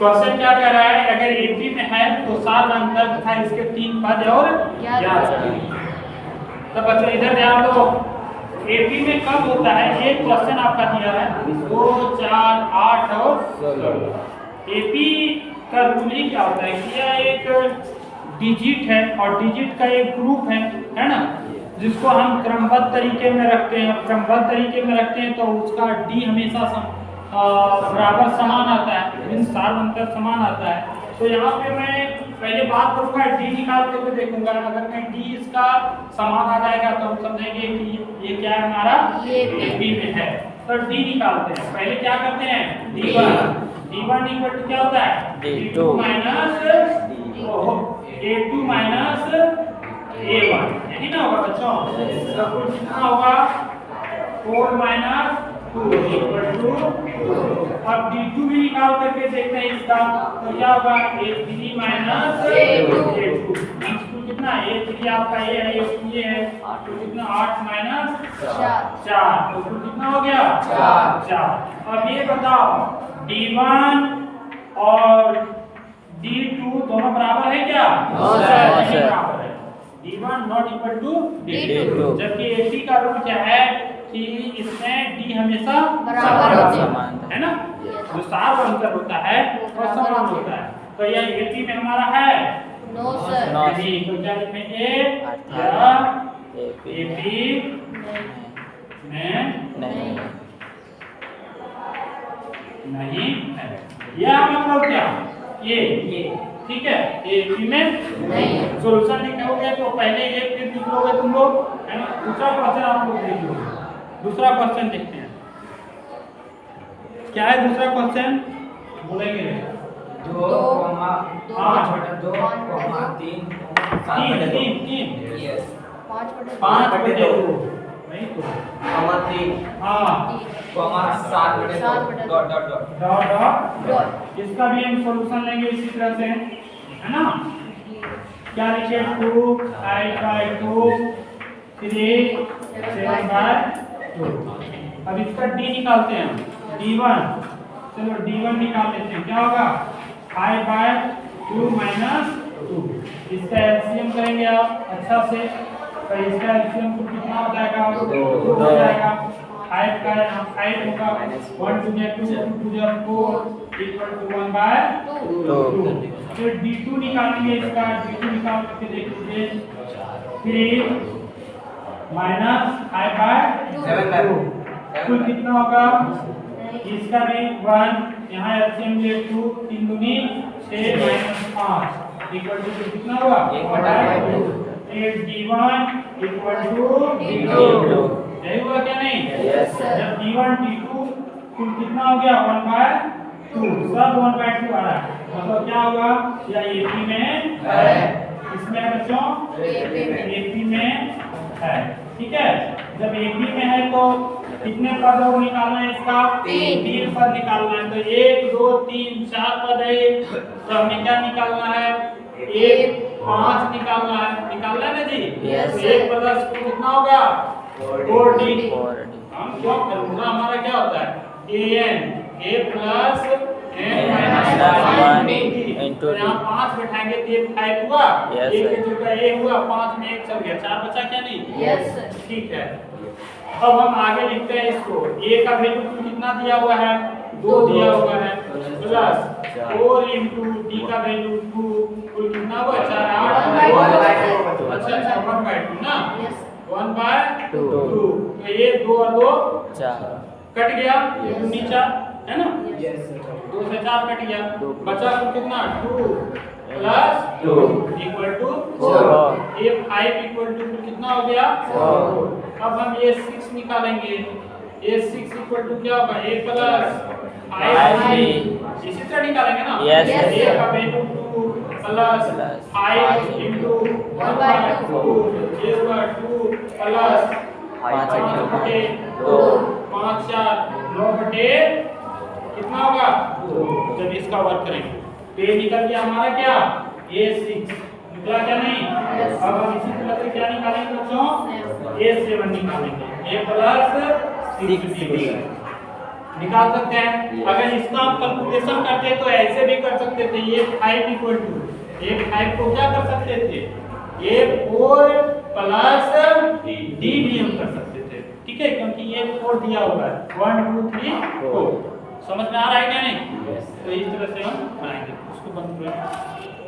Question क्या कह रहा है, अगर एपी में है तो साल अंतर तथा इसके 3 पद और ज्ञात करें। तो बच्चों इधर ध्यान दो, एपी में कब होता है, एक क्वेश्चन आपका दिया है 2, 4, 8 और 16। एपी का रूल ही क्या होता है कि यह एक डिजिट है और डिजिट का एक ग्रुप है ना, जिसको हम क्रमबद्ध तरीके में रखते हैं। क्रमबद्ध तरीके में रखते हैं तो उसका डी हमेशा बराबर समान आता है, मीन सार अंतर समान आता है। तो यहाँ पे मैं पहले बात करूंगा, डी निकाल के देखूंगा। अगर मैं डी इसका समान आ जाएगा तो हम समझेंगे कि ये क्या है, हमारा एपी में है। तो डी निकालते हैं। पहले क्या करते हैं, D1 इक्वल टू क्या होता है, D2 minus A2 minus A1, यही ना होगा बच्चों। तो कुल कितना होगा, 4 माइनस 2 इक्वल टू, अब D2 भी निकाल करके देखते हैं इसका, तो क्या होगा, A3 माइनस A2 कितना, A3 आपका A है, A2 ये है, तो कितना 8 माइनस 4, तो कितना हो गया 4। अब ये बताओ D1 और D2 दोनों बराबर है क्या, बराबर है। D1 not equal to D2, जबकि AP का रूल क्या है कि इसमें D हमेशा समान है ना, जो सार अंतर होता है वो समान होता है। तो यह AP में हमारा है, नो सर, नहीं। तो क्या लिखेंगे, या AP में नहीं है। यह मतलब क्या, ये ठीक है, AP में नहीं। सॉल्यूशन लिखोगे तो पहले ये फिर लिखोगे तुम लोग, है ना। दूसरा क्वेश्चन आप लोग देख लो, दूसरा क्वेश्चन देखते हैं क्या है। दूसरा क्वेश्चन बोलेंगे 2, 5, 2, 3, 5/2 नहीं तो 3, हाँ 7/2 डॉट। इसका भी हम सॉल्यूशन लेंगे इसी तरह से, है ना। क्या लिखे, 2 5/2 3 7/2। अब इसका डी निकालते हैं, D1, चलो D1 निकाल लेते हैं। क्या होगा, 5/2 माइनस 2। इसका एलसीएम करेंगे आप अच्छा से, तो इसका एलसीएम कितना हो जाएगा, 2 हो जाएगा। 5 का 5 होगा, 1 2 2 2 4 इक्वल टू 1/2। फिर D2 निकालेंगे, इसका D2 निकाल के देख लीजिए, 3 माइनस 5/2 कुल कितना होगा, इसका भी 1, यहाँ एलसीएम ले 2 3 दूनी 6 माइनस 5 इक्वल टू कितना हुआ, 1/2। D1 इक्वल टू D2, यही हुआ क्या नहीं, जब D1 D2 कुल कितना हो गया, 1/2, सब 1/2 आ रहा है, मतलब क्या होगा, या AP में है, इसमें है बच्चों, AP में है, ठीक है। जब AP में है तो कितने पद और निकालना है, इसका 3 पद निकालना है। तो 1 2 3 4 पद है, तो हमें क्या निकालना है, 1 5 निकालना है ना जी। तो 1 प्लस कितना होगा, 4D। हम क्यों करूँगा, हमारा क्या होता है AN, A plus N minus 1। तो यहाँ 5 बैठाएंगे तो ये 5 हुआ, 1 की जगह A हुआ, 5 में 1 चल गया, 4 बचा क्या नहीं, ठीक है। अब हम आगे लिखते हैं इसको, A का वैल्यू कितना दिया हुआ है, 2 दिया हुआ है, प्लस 4 इंटू D का वैल्यू 2, कुल कितना हुआ 4 8। अच्छा 1/2 ना, 1/2। तो ये 2 और 2 कट गया, ये 2 नीचा है ना, 2 से 4 कट गया, बचा कुल कितना 2 प्लस 2 इक्वल टू 4। ये 5 इक्वल टू कितना हो गया 4। अब हम ये 6 निकालेंगे, ये 6 इक्वल टू क्या होगा, A प्लस 5, इसी तरह निकालेंगे ना। A का वैल्यू 2 प्लस 5 इंटू 1/2, ये होगा 2 प्लस 5/2 5 4 9/, कितना होगा 2। जब इसका वर्क करेंगे तो ये निकल गया हमारा क्या, A6 निकला क्या नहीं। अब हम इसी तरह से क्या निकालेंगे बच्चों, A7 निकालेंगे, A प्लस 6D निकाल सकते हैं। अगर इसका आप कैलकुलेशन करते तो ऐसे भी कर सकते थे, ये 5 इक्वल टू ये 5 को क्या कर सकते थे, ये 4 प्लस डी भी हम कर सकते थे, ठीक है, क्योंकि ये 4 दिया हुआ है 1 2 3 4। समझ में आ रहा है क्या नहीं? तो इस तरह से हम बनाएंगे उसको बंद करें।